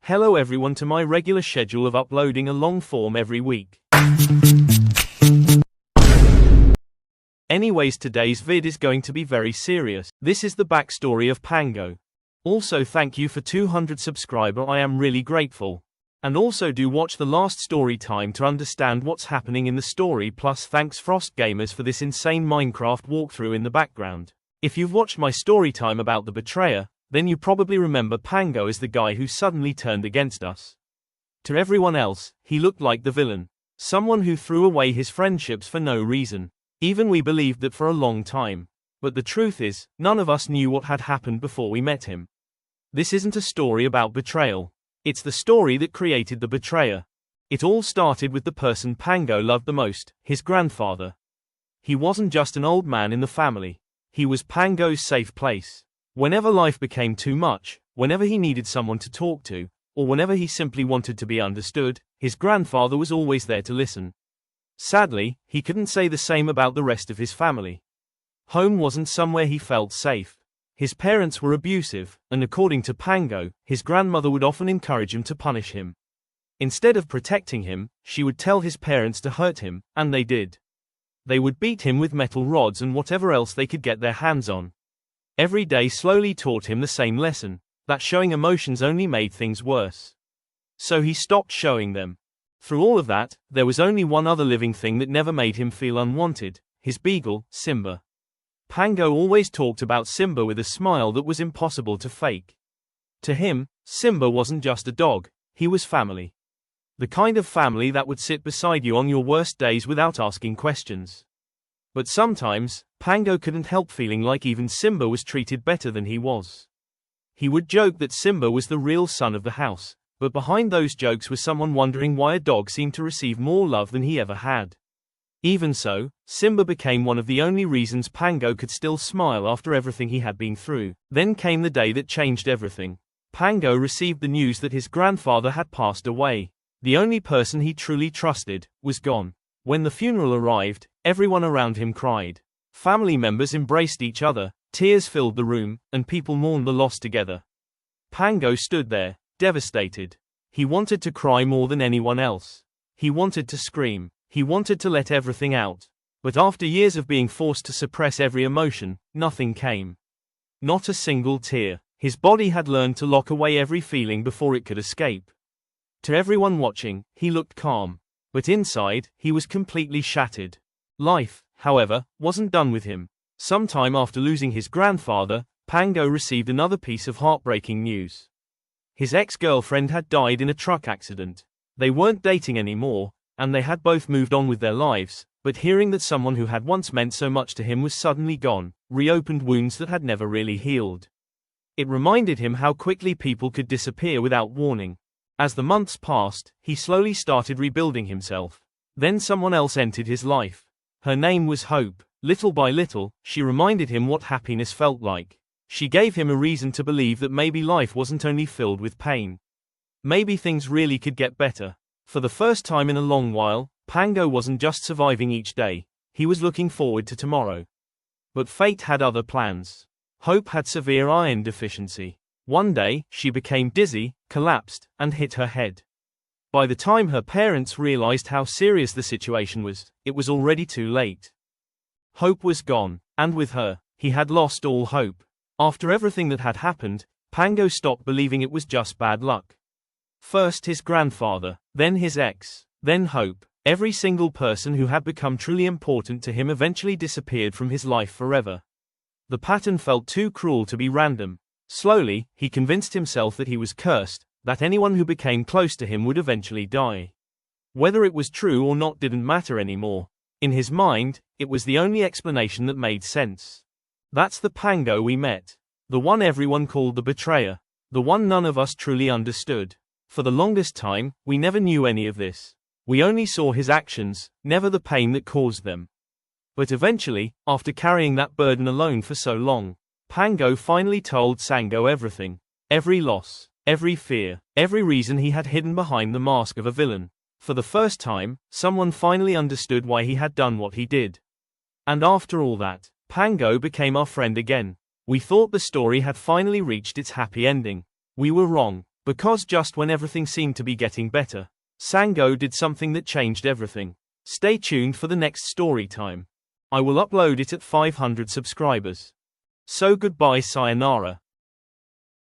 Hello everyone to my regular schedule of uploading a long form every week. Anyways, today's vid is going to be very serious. This is the backstory of Pango. Also thank you for 200 subscriber, I am really grateful. And also do watch the last story time to understand what's happening in the story, plus thanks Frost Gamers for this insane Minecraft walkthrough in the background. If you've watched my story time about the betrayer, then you probably remember Pango as the guy who suddenly turned against us. To everyone else, he looked like the villain. Someone who threw away his friendships for no reason. Even we believed that for a long time. But the truth is, none of us knew what had happened before we met him. This isn't a story about betrayal. It's the story that created the betrayer. It all started with the person Pango loved the most, his grandfather. He wasn't just an old man in the family. He was Pango's safe place. Whenever life became too much, whenever he needed someone to talk to, or whenever he simply wanted to be understood, his grandfather was always there to listen. Sadly, he couldn't say the same about the rest of his family. Home wasn't somewhere he felt safe. His parents were abusive, and according to Pango, his grandmother would often encourage him to punish him. Instead of protecting him, she would tell his parents to hurt him, and they did. They would beat him with metal rods and whatever else they could get their hands on. Every day slowly taught him the same lesson, that showing emotions only made things worse. So he stopped showing them. Through all of that, there was only one other living thing that never made him feel unwanted, his beagle, Simba. Pango always talked about Simba with a smile that was impossible to fake. To him, Simba wasn't just a dog, he was family. The kind of family that would sit beside you on your worst days without asking questions. But sometimes, Pango couldn't help feeling like even Simba was treated better than he was. He would joke that Simba was the real son of the house, but behind those jokes was someone wondering why a dog seemed to receive more love than he ever had. Even so, Simba became one of the only reasons Pango could still smile after everything he had been through. Then came the day that changed everything. Pango received the news that his grandfather had passed away. The only person he truly trusted was gone. When the funeral arrived, everyone around him cried. Family members embraced each other, tears filled the room, and people mourned the loss together. Pango stood there, devastated. He wanted to cry more than anyone else. He wanted to scream. He wanted to let everything out. But after years of being forced to suppress every emotion, nothing came. Not a single tear. His body had learned to lock away every feeling before it could escape. To everyone watching, he looked calm. But inside, he was completely shattered. Life, however, wasn't done with him. Sometime after losing his grandfather, Pango received another piece of heartbreaking news. His ex-girlfriend had died in a truck accident. They weren't dating anymore, and they had both moved on with their lives, but hearing that someone who had once meant so much to him was suddenly gone, reopened wounds that had never really healed. It reminded him how quickly people could disappear without warning. As the months passed, he slowly started rebuilding himself. Then someone else entered his life. Her name was Hope. Little by little, she reminded him what happiness felt like. She gave him a reason to believe that maybe life wasn't only filled with pain. Maybe things really could get better. For the first time in a long while, Pango wasn't just surviving each day, he was looking forward to tomorrow. But fate had other plans. Hope had severe iron deficiency. One day, she became dizzy, collapsed, and hit her head. By the time her parents realized how serious the situation was, it was already too late. Hope was gone, and with her, he had lost all hope. After everything that had happened, Pango stopped believing it was just bad luck. First his grandfather, then his ex, then Hope. Every single person who had become truly important to him eventually disappeared from his life forever. The pattern felt too cruel to be random. Slowly, he convinced himself that he was cursed, that anyone who became close to him would eventually die. Whether it was true or not didn't matter anymore. In his mind, it was the only explanation that made sense. That's the Pango we met. The one everyone called the betrayer. The one none of us truly understood. For the longest time, we never knew any of this. We only saw his actions, never the pain that caused them. But eventually, after carrying that burden alone for so long, Pango finally told Sango everything. Every loss, every fear, every reason he had hidden behind the mask of a villain. For the first time, someone finally understood why he had done what he did. And after all that, Pango became our friend again. We thought the story had finally reached its happy ending. We were wrong. Because just when everything seemed to be getting better, Sango did something that changed everything. Stay tuned for the next story time. I will upload it at 500 subscribers. So goodbye, sayonara.